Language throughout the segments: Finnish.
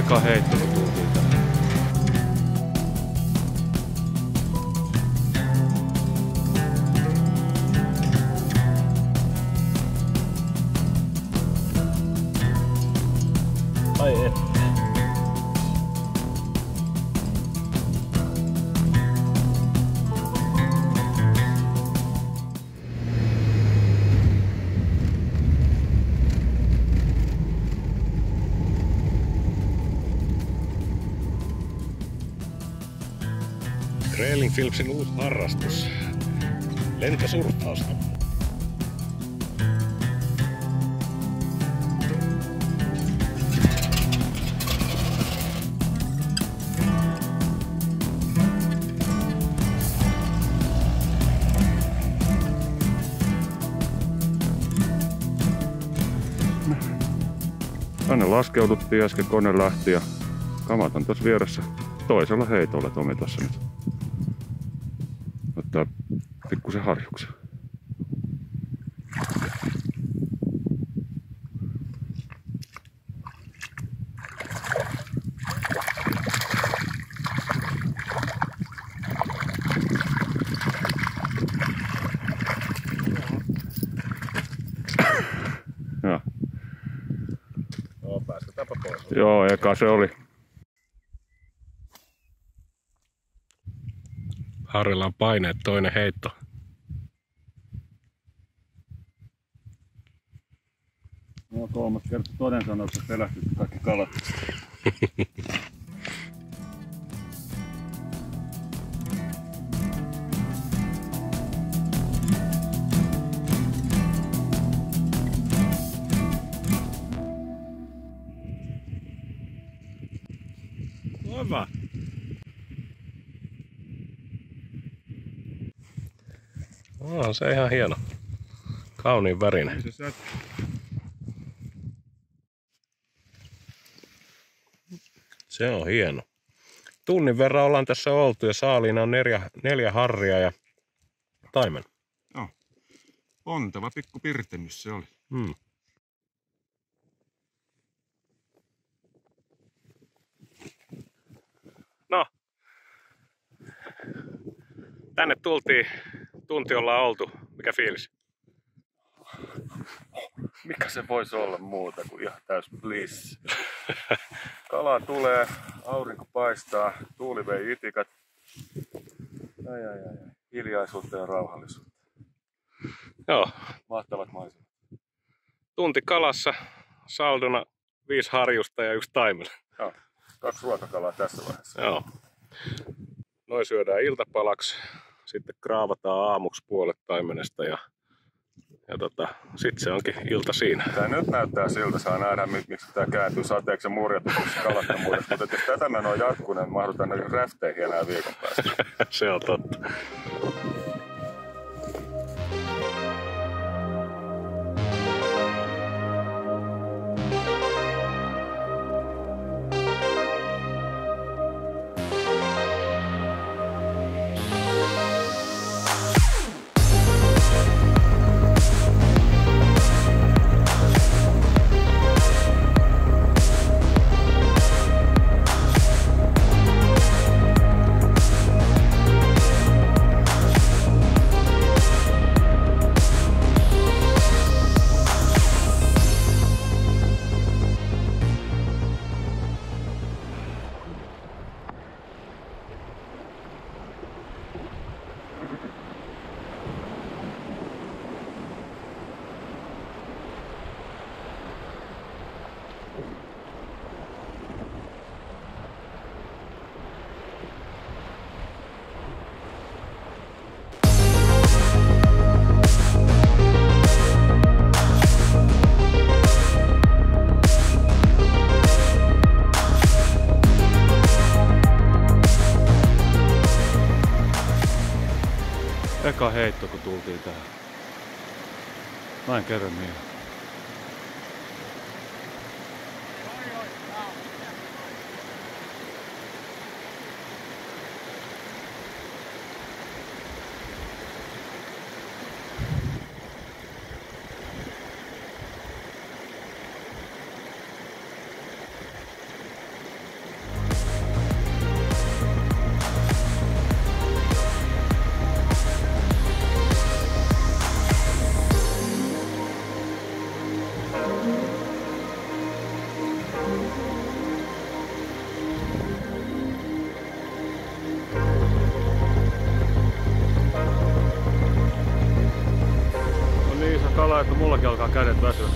Eka heitto kun tultiin tähän. Ai et. Grayling Philipsin uusi harrastus. Lentosurffausta. Tänne laskeuduttiin äsken, kone lähti ja kamat on tuossa vieressä toisella heitolla Tomi tuossa nyt. Ottaa pikkusen harjuksen. Päästetääpä pois. Joo, eka se oli. Harrilla on paineet, toinen heitto. No kolmas kerta toden sanoksi pelästyt kaikki kalat. Hyvä. On se ihan hieno. Kauniin värinen. Se on hieno. Tunnin verran ollaan tässä oltu ja saaliina on neljä harria ja taimen. Joo. Ponteva pikku pirtemys se oli. No. Tänne tultiin. Tunti ollaan oltu. Mikä fiilis? Mikä se voisi olla muuta kuin ihan täys bliss. Kala tulee, aurinko paistaa, tuuli vei itikat. Hiljaisuutta ja rauhallisuutta. Joo. Mahtavat maisemat. Tunti kalassa, saldona 5 harjusta ja 1 taimen. Joo. 2 ruokakalaa tässä vaiheessa. Joo. Noin syödään iltapalaksi. Sitten kraavataan aamuksi puolet taimenesta ja sitten se onkin ilta siinä. Tää nyt näyttää siltä, saa nähdä miksi tää kääntyy sateeksi ja murjatuksi kalattomuudesta. Mutta jos tätä menoa jatkuu, niin mahdutaan näihin räfteihin enää viikon päästä. Se on totta. Eka heitto kun tultiin tähän. Näin kerran niin. kalaa, että mullakin alkaa kädet väsyä.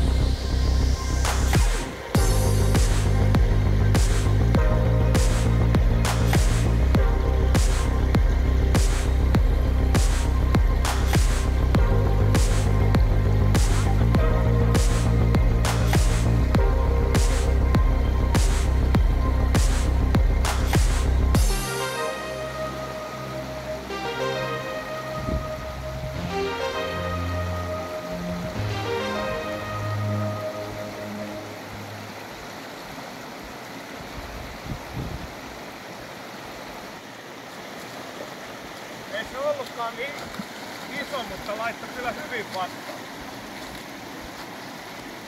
Ei se ollutkaan niin iso, mutta laittoi kyllä hyvin vastaan.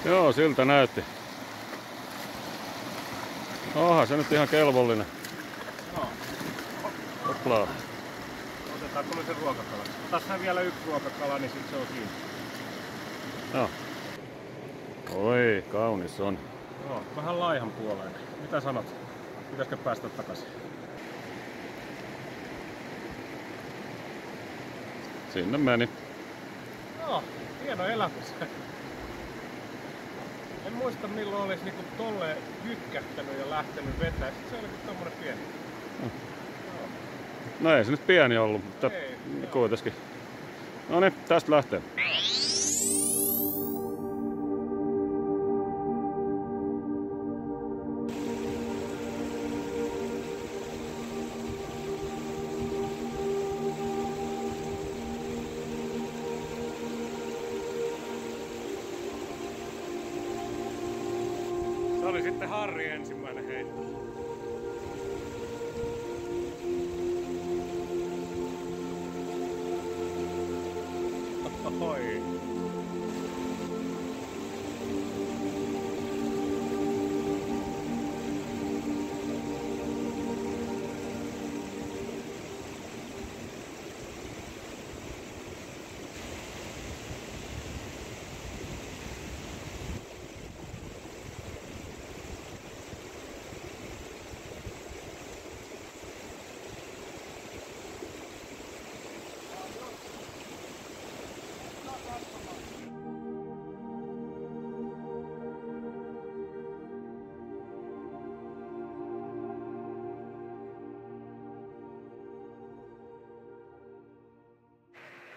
Joo, siltä näytti. Onhan se nyt ihan kelvollinen. No. Hoplaa. Otetaanko me sen ruokakala? Otassahan vielä yksi ruokakala, niin sit se on siinä. No. Oi, kaunis on. Joo, vähän laihan puoleen. Mitä sanot? Pitäisikö päästä takaisin? Sinne meni. Joo, hieno elämys. En muista milloin olisi niinku tolleen jykkähtänyt ja lähtenyt vetää. Sitten se oli tommonen pieni. No ei se nyt pieni ollut, mutta Ei, kuitenkin. Noniin, tästä lähtee. Se oli sitten Harri ensimmäinen heitto. Oi.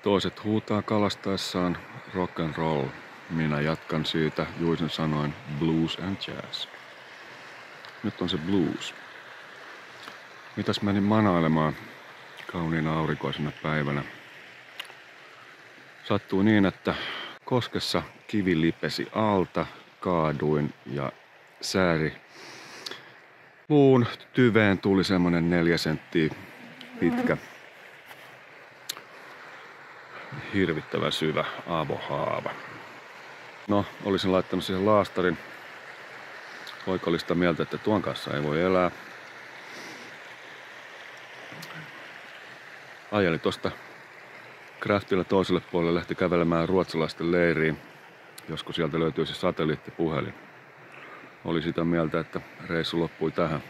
Toiset huutaa kalastaessaan rock and roll. Minä jatkan siitä Juisen sanoin blues and jazz. Nyt on se blues. Mitäs menin manailemaan kauniina aurinkoisena päivänä? Sattui niin, että koskessa kivi lipesi alta, kaaduin ja sääri puun tyveen tuli semmonen 4 senttiä pitkä, hirvittävän syvä avohaava. No, olisin laittanut siihen laastarin. Poika oli sitä mieltä, että tuon kanssa ei voi elää. Ajeli tosta Craftilla toiselle puolelle, lähti kävelemään ruotsalaisten leiriin, josko sieltä löytyisi satelliittipuhelin. Oli sitä mieltä, että reissu loppui tähän.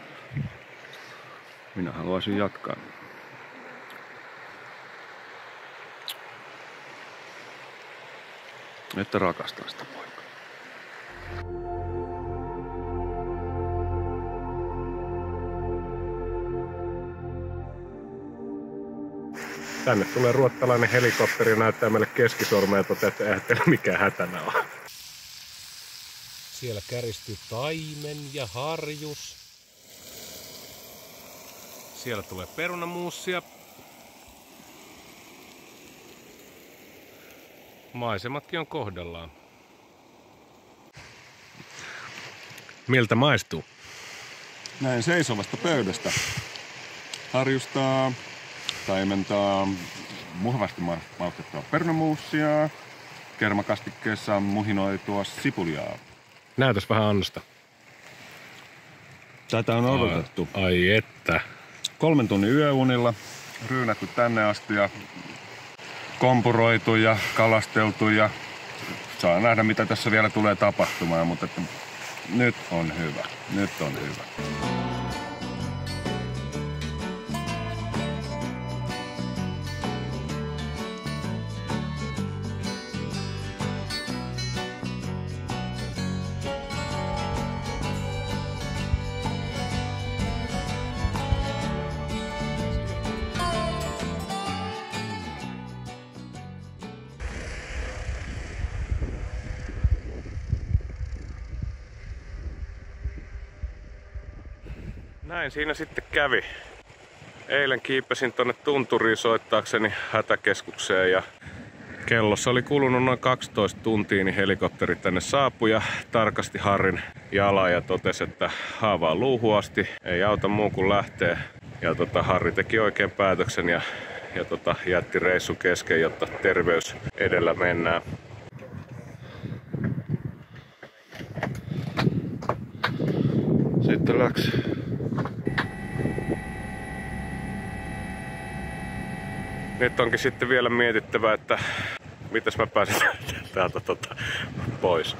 Minä haluaisin jatkaa. Että rakastan sitä poikaa. Tänne tulee ruottalainen helikopteri ja näyttää meille keskisormea ja toteaa, että eihän teillä mikään hätänä ole. Siellä käristyy taimen ja harjus. Siellä tulee perunamuussia. Maisematkin on kohdallaan. Miltä maistuu? Näin seisovasta pöydästä. Harjustaa, taimentaa, muhvasti maustettua perunamuussia, kermakastikkeessa muhinoitua sipulia. Näytäs vähän annosta. Tätä on odotettu. Ai että. 3 tunnin yöunilla, ryynätty tänne asti ja kompuroitu ja kalasteltu ja saa nähdä mitä tässä vielä tulee tapahtumaan, mutta että nyt on hyvä. Nyt on hyvä. Näin siinä sitten kävi. Eilen kiipesin tonne tunturiin soittaakseni hätäkeskukseen ja kellossa oli kulunut noin 12 tuntia, niin helikopteri tänne saapui ja tarkasti Harrin jalaa ja totesi, että haava on luuhun asti, ei auta muu kuin lähtee. Ja Harri teki oikein päätöksen ja jätti reissun kesken, jotta terveys edellä mennään. Sitten läks. Nyt onkin sitten vielä mietittävä, että mitäs mä pääsen täältä pois.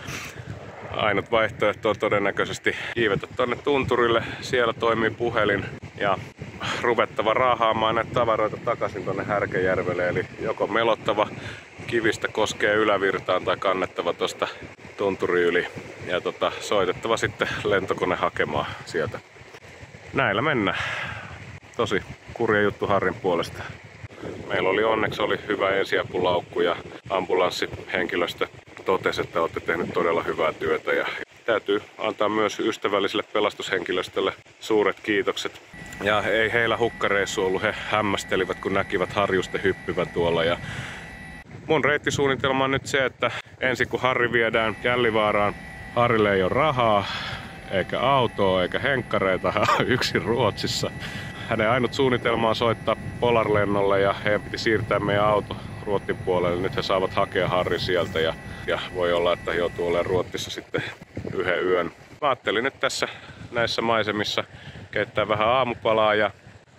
Ainut vaihtoehto on todennäköisesti kiivetä tonne tunturille. Siellä toimii puhelin ja ruvettava raahaamaan näitä tavaroita takaisin tonne Härkäjärvelle. Eli joko melottava kivistä koskee ylävirtaan tai kannettava tosta tunturi yli. Ja soitettava sitten lentokone hakemaan sieltä. Näillä mennään. Tosi kurja juttu Harrin puolesta. Meillä onneksi oli hyvä ensiapulaukku ja ambulanssihenkilöstö totesi, että olette tehnyt todella hyvää työtä. Ja täytyy antaa myös ystävälliselle pelastushenkilöstölle suuret kiitokset. Ja ei heillä hukkareissu ollut, he hämmästelivät kun näkivät Harjusten hyppyvän tuolla. Ja mun reittisuunnitelma on nyt se, että ensin kun Harri viedään Gällivaaraan, Harrille ei ole rahaa, eikä autoa, eikä henkkareita, yksin Ruotsissa. Hänen ainut suunnitelma on soittaa Polarlennolle ja heidän piti siirtää meidän auto Ruotsin puolelle. Nyt he saavat hakea Harri sieltä ja voi olla, että joutuu olemaan Ruotsissa sitten yhden yön. Mä ajattelin nyt tässä näissä maisemissa keittää vähän aamupalaa ja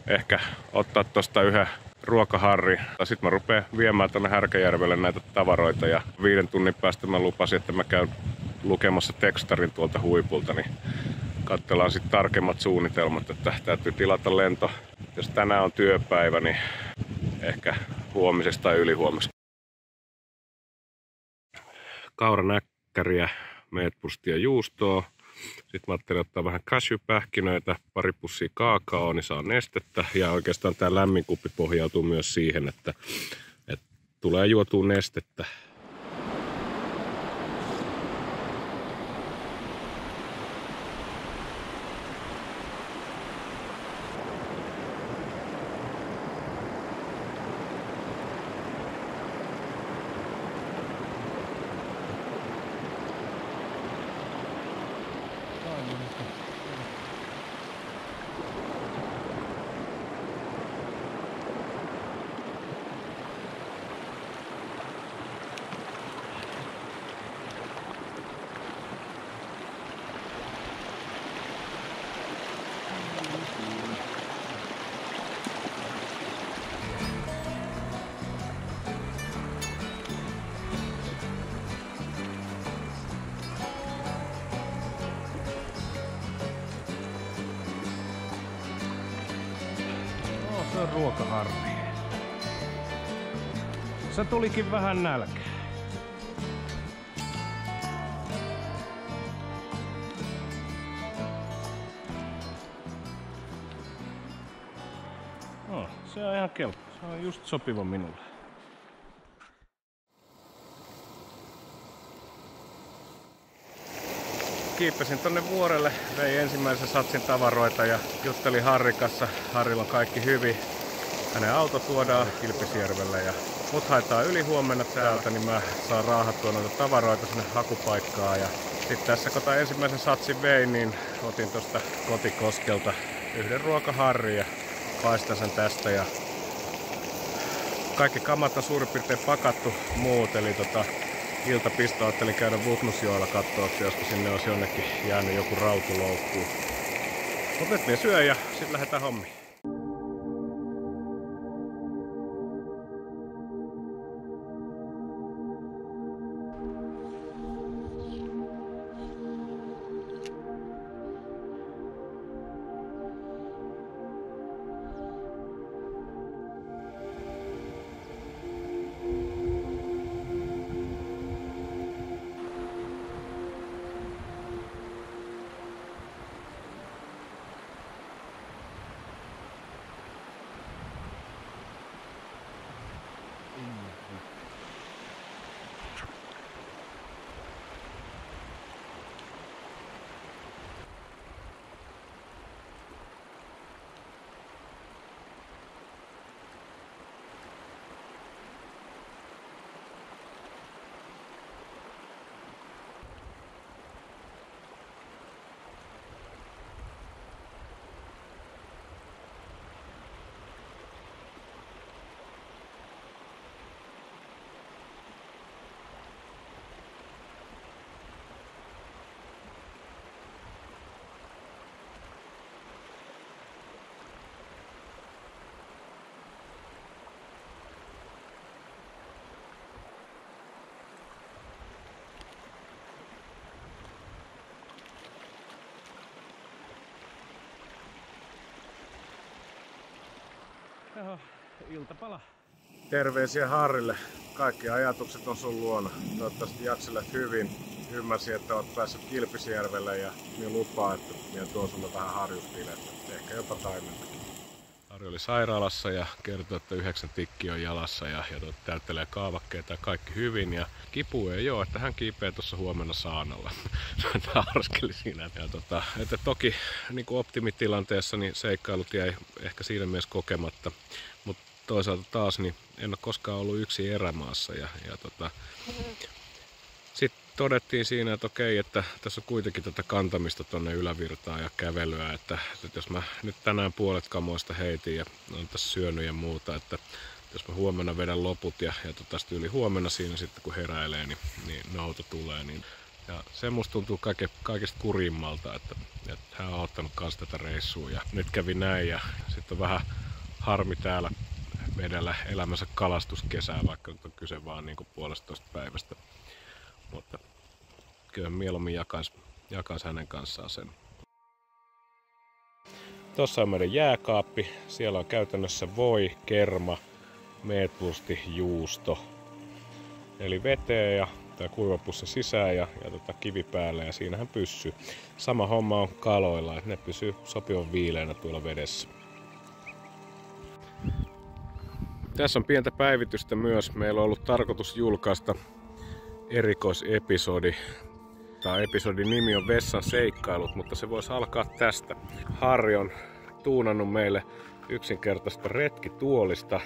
ehkä ottaa tosta yhden ruokaharri. Sitten mä rupean viemään tonne Härkäjärvelle näitä tavaroita ja 5 tunnin päästä mä lupasin, että mä käyn lukemassa tekstarin tuolta huipulta. Niin katsellaan sitten tarkemmat suunnitelmat, että täytyy tilata lento. Jos tänään on työpäivä, niin ehkä huomisesta tai ylihuomisesta. Kauranäkkäriä, meetpustia juustoa. Sitten mä ajattelin ottaa vähän cashew-pähkinöitä, pari pussia kaakaoa, niin saa nestettä. Ja oikeastaan tää lämmin kuppi pohjautuu myös siihen, että tulee juotua nestettä. Se on ruokaharri. Se tulikin vähän nälkä. No, se on ihan kelpo. Se on just sopiva minulle. Kiippesin tonne vuorelle, vein ensimmäisen satsin tavaroita ja juttelin Harrin kanssa. Harrilla on kaikki hyvin. Hänen auto tuodaan Kilpisjärvelle ja mut haetaan ylihuomenna täältä, niin mä saan raahattua noita tavaroita sinne hakupaikkaan. Ja sitten tässä kun tää ensimmäisen satsin vein, niin otin tosta kotikoskelta yhden ruokaharrin ja paistan sen tästä. Ja kaikki kamat on suurin piirtein pakattu muut, eli iltapisto ajattelin käydä Vugnusjoella kattoo, josko sinne olisi jonnekin jäänyt joku rautuloukku. Mut nyt me syö ja sit lähdetään hommiin. Iltapala. Terveisiä Harrille. Kaikki ajatukset on sun luona. Toivottavasti jakselet hyvin. Ymmärsin, että olet päässyt Kilpisjärvelle ja minä lupaan, että minä tuon sulle vähän harjuspilettä. Ehkä jopa taimentakin. Harri oli sairaalassa ja kertoi, että 9 tikkiä on jalassa ja täyttelee kaavakkeita ja kaikki hyvin. Ja kipu ei ole, että hän kiipee tuossa huomenna saanalla. Nauraskeli siinä. Ja että toki niin kuin optimitilanteessa niin seikkailut jäi ehkä siinä mielessä kokematta. Mutta toisaalta taas niin en ole koskaan ollut yksin erämaassa. Sitten todettiin siinä, että okei, että tässä on kuitenkin tätä kantamista tonne ylävirtaan ja kävelyä, että jos mä nyt tänään puolet kamoista heitin ja on tässä syönyt ja muuta, että jos mä huomenna vedän loput ja sitten yli huomenna siinä sitten kun heräilee, niin nouto tulee. Niin. Ja se musta tuntuu kaikista kurimmalta, että hän on ottanut kans tätä reissua ja nyt kävi näin ja sitten on vähän harmi täällä vedellä elämänsä kalastuskesää, vaikka nyt on kyse vaan niin kuin 1,5 päivästä. Mutta kyllä mieluummin jakais hänen kanssaan sen. Tuossa on meidän jääkaappi. Siellä on käytännössä voi, kerma, meetlusti, juusto. Eli veteen ja kuivapussi sisään ja kivi päälle ja siinähän pysyy. Sama homma on kaloilla, että ne pysyy sopivan viileänä tuolla vedessä. Tässä on pientä päivitystä myös. Meillä on ollut tarkoitus julkaista erikoisepisodi. Tämä episodin nimi on Vessan seikkailut, mutta se voisi alkaa tästä. Harri on tuunannut meille yksinkertaista retkituolista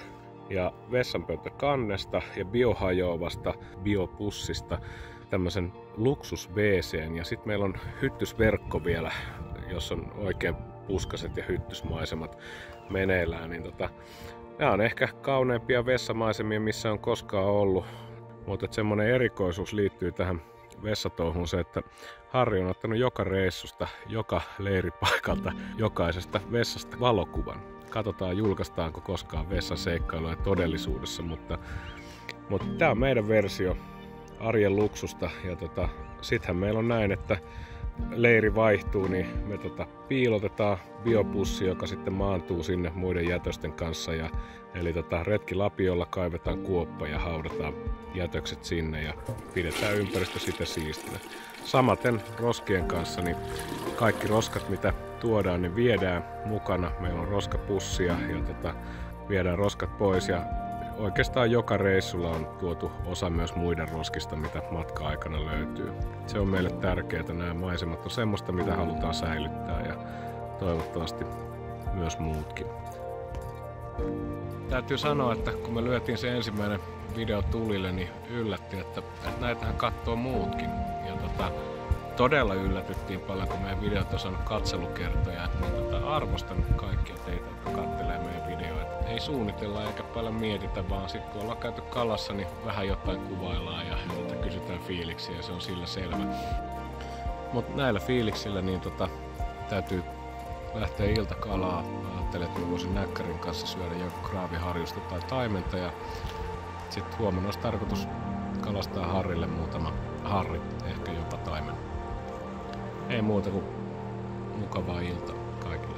ja vessanpöytäkannesta ja biohajoavasta biopussista tämmöisen luksus WC:n. Ja sitten meillä on hyttysverkko vielä, jossa on oikein puskaset ja hyttysmaisemat meneillään. Niin nämä on ehkä kauneimpia vessamaisemia, missä on koskaan ollut. Mutta semmoinen erikoisuus liittyy tähän vessatouhuun se, että Harri on ottanut joka reissusta, joka leiripaikalta, jokaisesta vessasta valokuvan. Katsotaan, julkaistaanko koskaan vessan seikkailuja todellisuudessa, mutta tämä on meidän versio arjen luksusta. Ja sittenhän meillä on näin, että leiri vaihtuu, niin me piilotetaan biopussi, joka sitten maantuu sinne muiden jätösten kanssa. Eli retkilapiolla kaivetaan kuoppa ja haudataan jätökset sinne ja pidetään ympäristö sitä siistinä. Samaten roskien kanssa, niin kaikki roskat mitä tuodaan, niin viedään mukana. Meillä on roskapussia ja viedään roskat pois ja oikeastaan joka reissulla on tuotu osa myös muiden roskista, mitä matka-aikana löytyy. Se on meille tärkeää. Nämä maisemat on semmoista, mitä halutaan säilyttää ja toivottavasti myös muutkin. Täytyy sanoa, että kun me lyötiin se ensimmäinen video tulille, niin yllätti, että näitähän katsoo muutkin. Ja todella yllätyttiin paljon, kun meidän videot on saanut katselukertoja. Arvostan kaikkia teitä, jotka katselee meidän videoita. Ei suunnitella eikä paljon mietitä, vaan sitten kun ollaan käyty kalassa, niin vähän jotain kuvaillaan ja kysytään fiiliksiä ja se on sillä selvä. Mutta näillä fiiliksillä niin täytyy lähteä iltakalaa. Ajattelin, että voisin näkkärin kanssa syödä joko kraaviharjusta tai taimenta. Ja sitten huomenna olisi tarkoitus kalastaa Harrille muutama harri, ehkä jopa taimen. Ei muuta kuin mukavaa iltaa kaikille.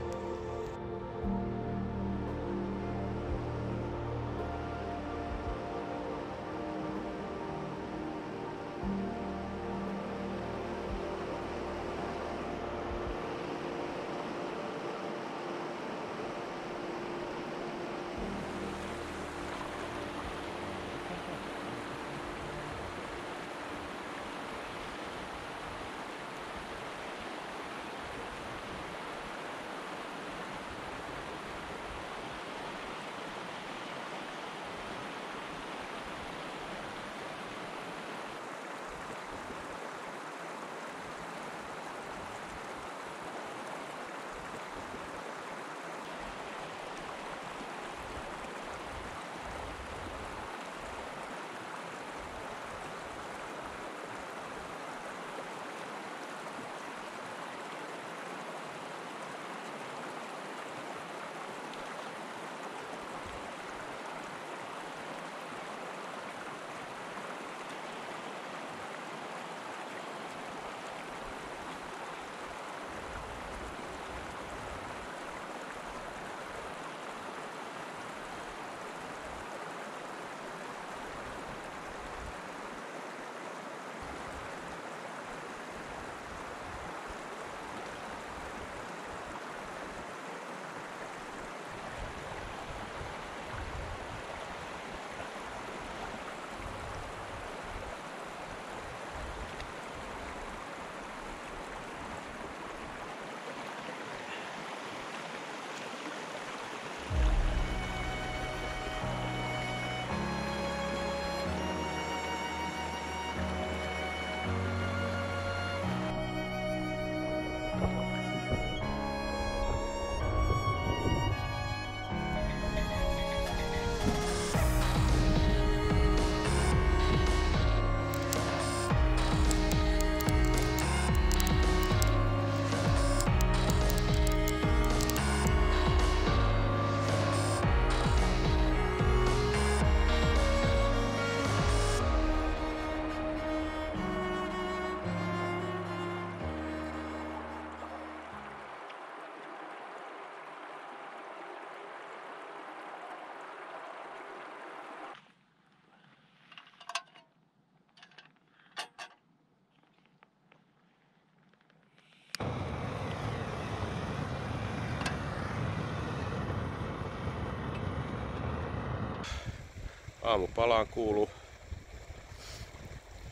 Aamupalaan kuuluu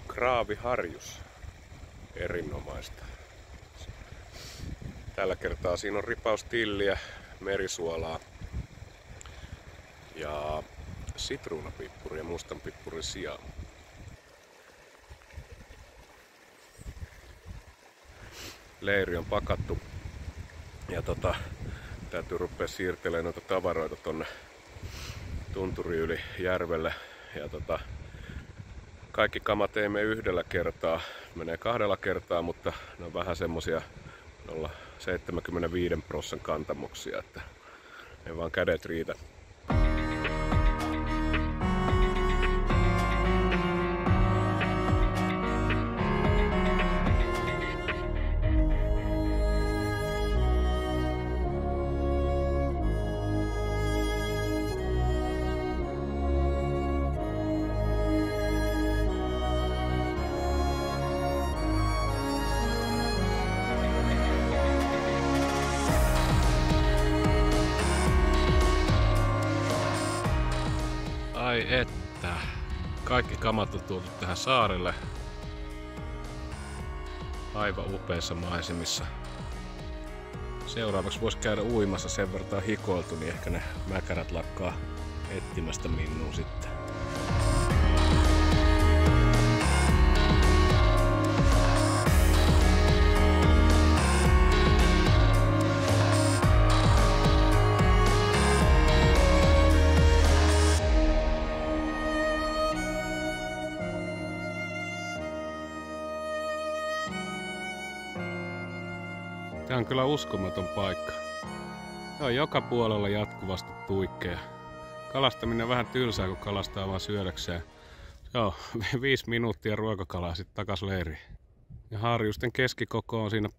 kraaviharjus. Erinomaista. Tällä kertaa siinä on ripaus tilliä, merisuolaa ja sitruunapippuria mustan pippurin sijaan. Leiri on pakattu ja täytyy rupea siirtelemään noita tavaroita tonne tunturi yli järvelle. Ja kaikki kamat ei mene yhdellä kertaa, menee 2 kertaa, mutta ne on vähän semmosia 0,75% kantamuksia, että ei vaan kädet riitä. Ai että, kaikki kamat on tuotu tähän saarelle. Aivan upeissa maisemissa. Seuraavaksi voisi käydä uimassa, sen verran hikoiltu, niin ehkä ne mäkärät lakkaa etsimästä minua sitten. Tää on kyllä uskomaton paikka. Tää on joka puolella jatkuvasti tuikkeja. Kalastaminen on vähän tylsää, kun kalastaa vaan syödäkseen. Joo, 5 minuuttia ruokakalaa sitten takas leiriin. Ja harjusten keskikoko on siinä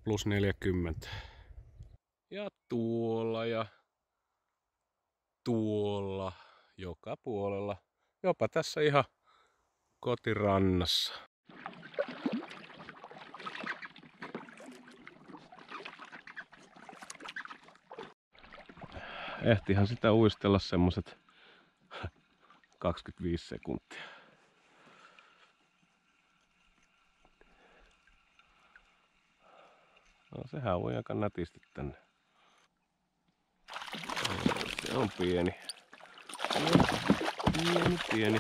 +40. Ja tuolla ja tuolla, joka puolella. Jopa tässä ihan kotirannassa. Ehtihän sitä uistella semmoset 25 sekuntia. No sehän voi aika nätisti tänne. Se on pieni. Pieni.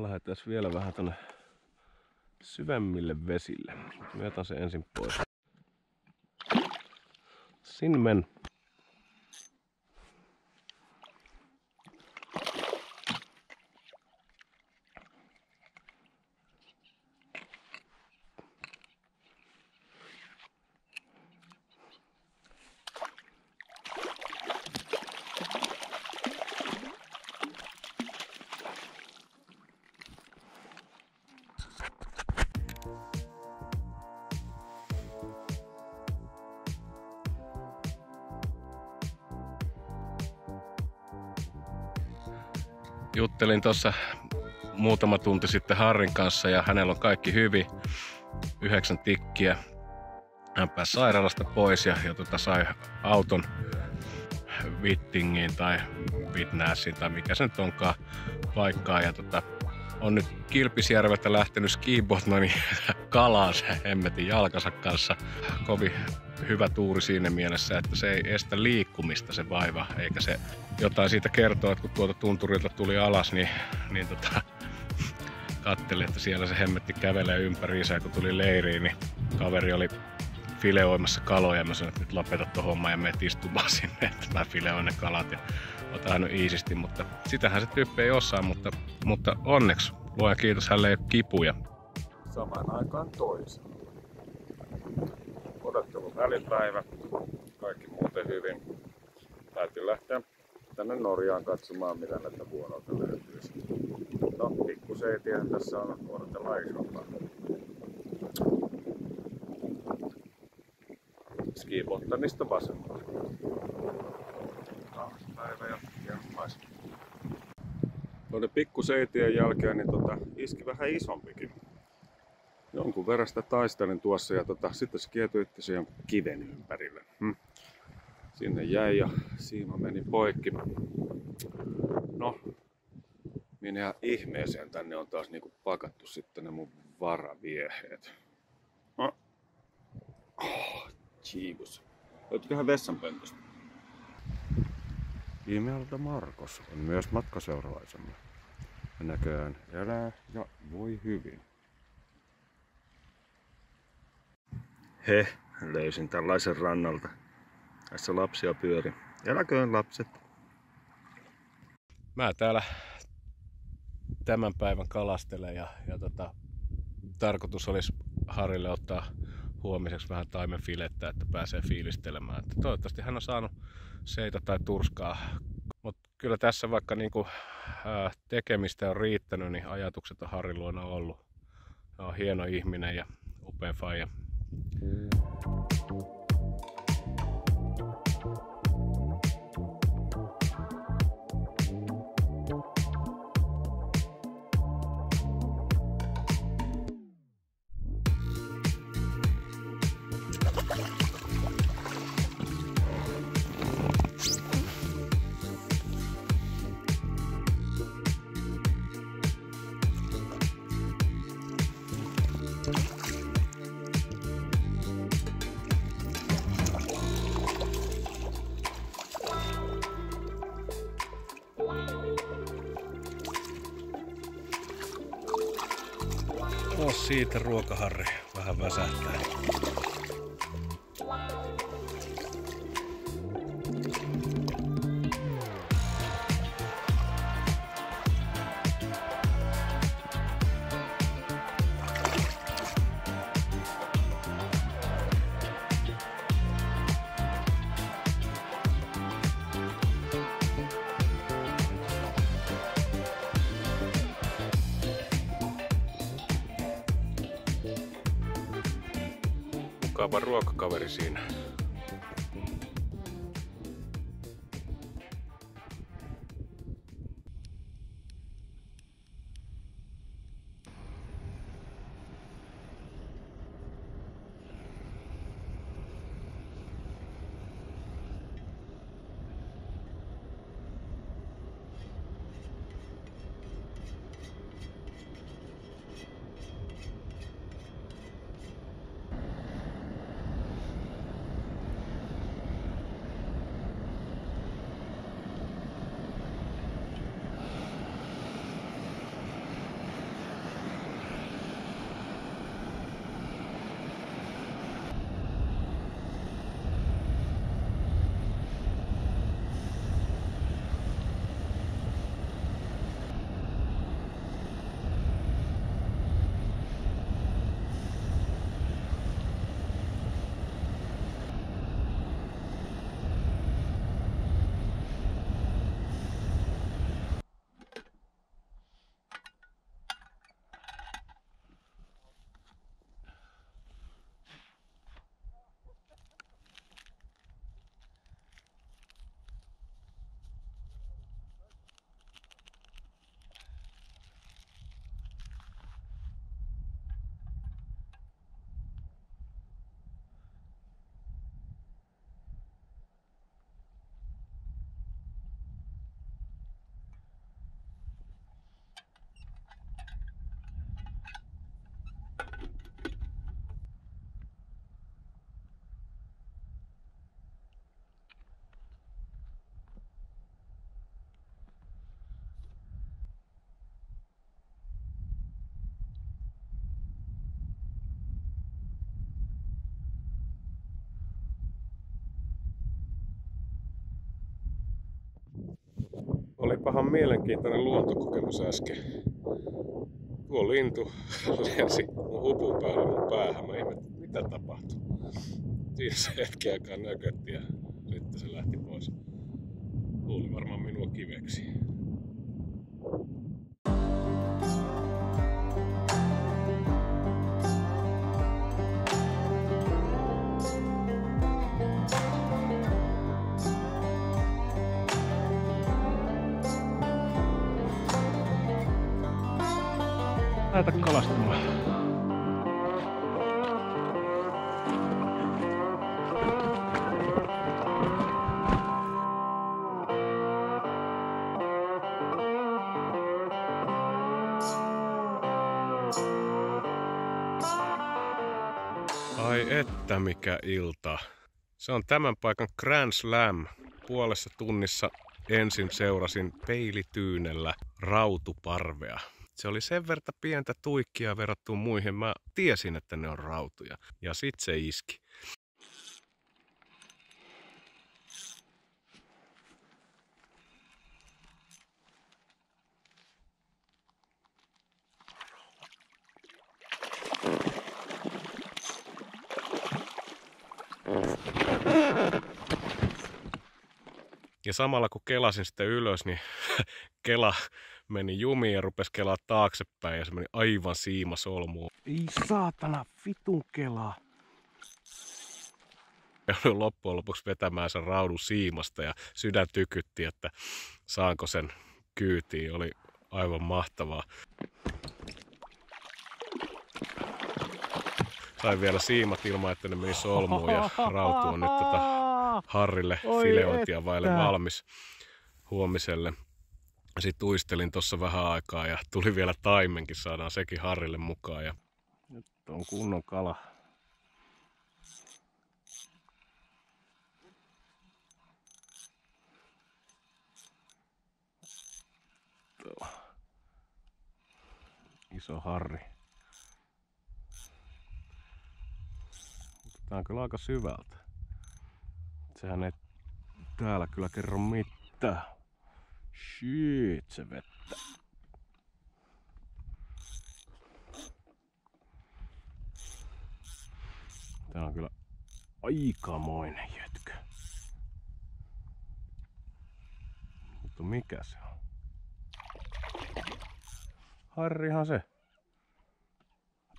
Lähdetään vielä vähän tonne syvemmille vesille. Mä otan sen ensin pois. Sinne men. Juttelin tuossa muutama tunti sitten Harrin kanssa ja hänellä on kaikki hyvin. 9 tikkiä. Hän pääsi sairaalasta pois ja sai auton Vittingiin tai Vitnäsiin tai mikä se nyt onkaan paikkaa. Ja on nyt Kilpisjärveltä lähtenyt skibotnoni kalaan se hemmetin jalkansa kanssa. Kovin hyvä tuuri siinä mielessä, että se ei estä liikkumista se vaiva, eikä se jotain siitä kertoo, että kun tuolta tunturilta tuli alas, niin katselin, että siellä se hemmetti kävelee ympäriinsä ja kun tuli leiriin, niin kaveri oli fileoimassa kaloja ja mä sanoin, että nyt lopeta tuon homman ja menet istumaan sinne, että mä fileoin ne kalat ja otan nyt iisisti, mutta sitähän se tyyppi ei osaa, mutta onneksi luoja kiitos, hänelle ei ole kipuja. Samaan aikaan toisella. Odottelun välipäivä, kaikki muuten hyvin. Täytyy lähteä tänne Norjaan katsomaan, mitä näitä vuonolta löytyisi. No, pikkuseitiähän tässä on odotella isompaa. Skibottanista vasemmalle. Päivä ja maisema. Tuonne pikkuseitien jälkeen niin iski vähän isompikin. Jonkun verran sitä taistelin tuossa ja sitten se kietui itse jonkun kiven ympärille. Sinne jäi ja siima meni poikki. No, minä ihmeeseen tänne on taas niinku pakattu sitten ne mun varavieheet. Jeebus. Löytyiköhän vessanpöntöstä? Imelda Marcos on myös matkaseuralaisemme. Ja näköjään elää ja voi hyvin. Löysin tällaisen rannalta. Tässä lapsia pyöri. Eläköön lapset. Mä täällä tämän päivän kalastelen ja tarkoitus olisi Harrille ottaa huomiseksi vähän taimenfilettä, että pääsee fiilistelemään. Että toivottavasti hän on saanut seitä tai turskaa. Mutta kyllä tässä vaikka niinku, tekemistä on riittänyt, niin ajatukset on Harrin luona ollut. Hän on hieno ihminen ja upea faija. No siitä ruokaharri vähän väsähtää. Mukava ruokakaveri siinä. Olipahan mielenkiintoinen luontokokemus äsken. Tuo lintu lensi mun hupun päälle mun päähän. Mä ihmettelin, mitä tapahtui. Siinä se hetki aikaa nökötti ja sitten se lähti pois. Luuli varmaan minua kiveksi. Lähdetään kalastamaan. että mikä ilta. Se on tämän paikan Grand Slam. Puolessa tunnissa ensin seurasin peilityynellä rautuparvea. Se oli sen verta pientä tuikkia verrattuna muihin. Mä tiesin, että ne on rautuja. Ja sit se iski. Ja samalla kun kelasin sitä ylös, niin kela meni jumiin ja rupesi kelaa taaksepäin ja se meni aivan siimasolmuun. Ei saatana, vitun kelaa. Ja loppujen lopuksi vetämään sen raudun siimasta ja sydän tykytti, että saanko sen kyytiin. Oli aivan mahtavaa. Sain vielä siimat ilman, että ne meni solmuun ja rautu on nyt Harrille fileointia vaille valmis huomiselle. Sitten uistelin tuossa vähän aikaa ja tuli vielä taimenkin, saadaan sekin Harrille mukaan. Ja nyt on kunnon kala. Iso Harri. Tää on kyllä aika syvältä. Sehän ei täällä kyllä kerro mitään. Shit, se vettä. Tää on kyllä aikamoinen jätkö. Mutta mikä se on? Harrihan se.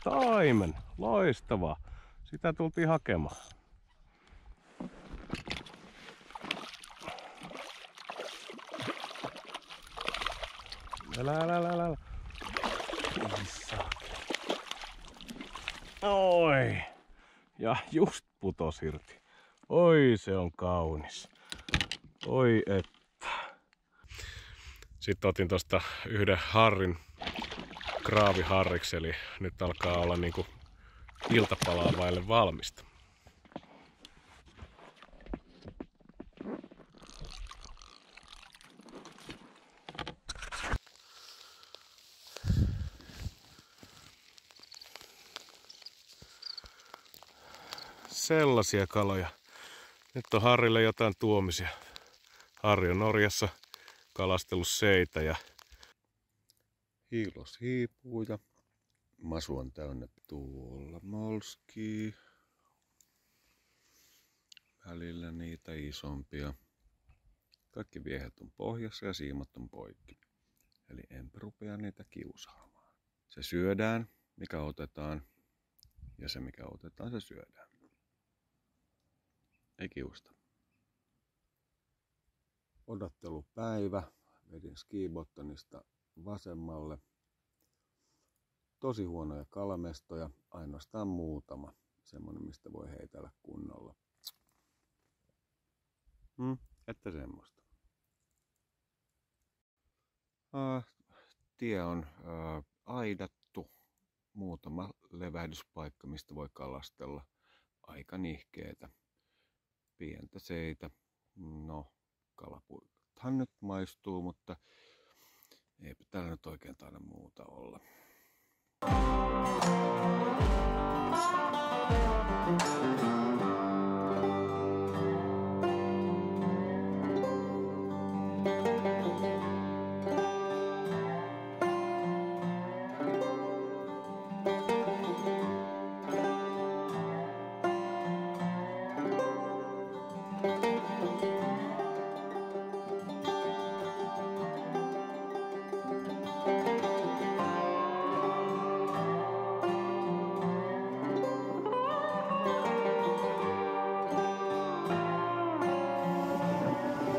Taimen, loistavaa. Sitä tultiin hakemaan. Älä. Oi. Ja just putos irti. Oi, se on kaunis. Oi että. Sitten otin tosta yhden Harrin kraaviharriksi, eli nyt alkaa olla niinku iltapalaa vaille valmista. Sellaisia kaloja. Nyt on Harrille jotain tuomisia. Harri on Norjassa kalastellut seitä ja hiilos hiipuu ja masu on täynnä tuolla molskia. Välillä niitä isompia. Kaikki viehet on pohjassa ja siimat on poikki. Eli en rupea niitä kiusaamaan. Se syödään, mikä otetaan, ja se mikä otetaan, se syödään. Ei kiusta. Odottelupäivä. Vedin skibottonista vasemmalle. Tosi huonoja kalamestoja, ainoastaan muutama. Semmonen, mistä voi heitellä kunnolla. Että semmoista. Tie on aidattu. Muutama levähdyspaikka, mistä voi kalastella. Aika nihkeetä. Pientä seitä. No, kalapuikothan nyt maistuu, mutta eipä täällä nyt oikein taida muuta olla.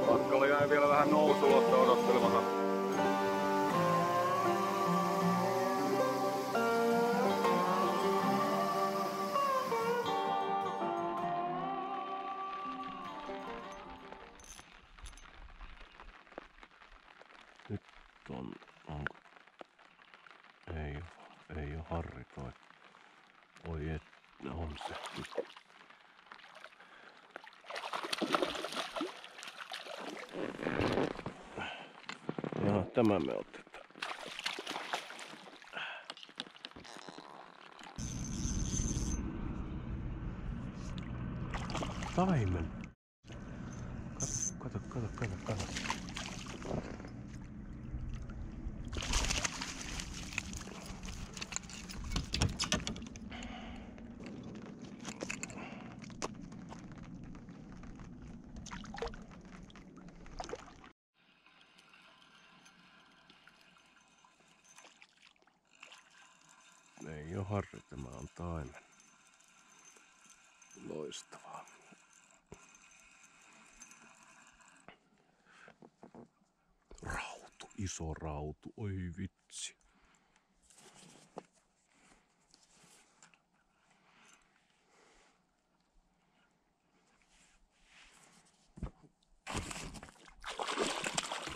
Pakkalla jäi vielä vähän nousulotta odottelemaan. Nyt onko? Ei oo Harri toi. Oi et, on se. Joo, tämä me otetaan. Taimen. Kato. Ei oo harri, tämä on taimen. Loistavaa. Rautu, iso rautu, oi vitsi.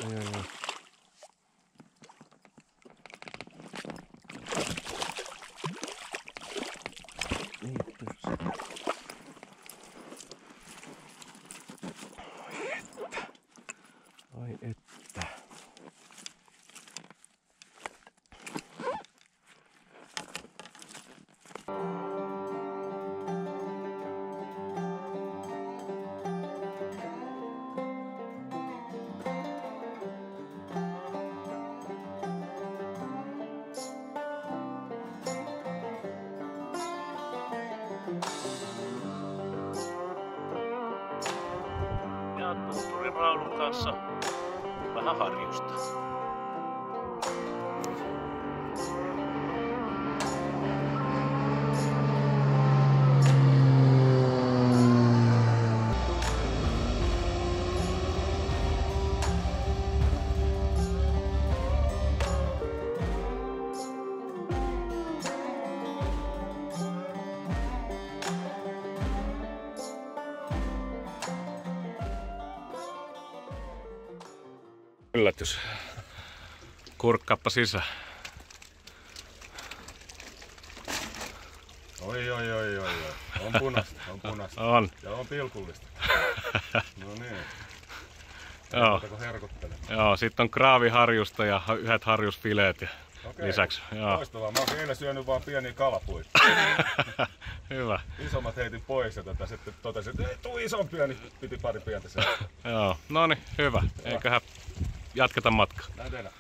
Ai. Ai että. Ja tunturin raudun kanssa vähän harjusta. Yllätys. Kurkkaappa sisään. Oi. On punaista. On. Ja on pilkullista. No niin. Joo. Joo, sit on kraaviharjusta ja yhdet harjusfileet lisäksi. Joo. Loistavaa. Mä oon eilen syönyt vaan pieniä kalapuita. Hyvä. Isommat heitin pois ja sitten totesin, että ei tuu isompia, niin piti pari pientä syödä. Joo, no niin, hyvä. Eiköhän jatketa matkaa. Näin tehdään.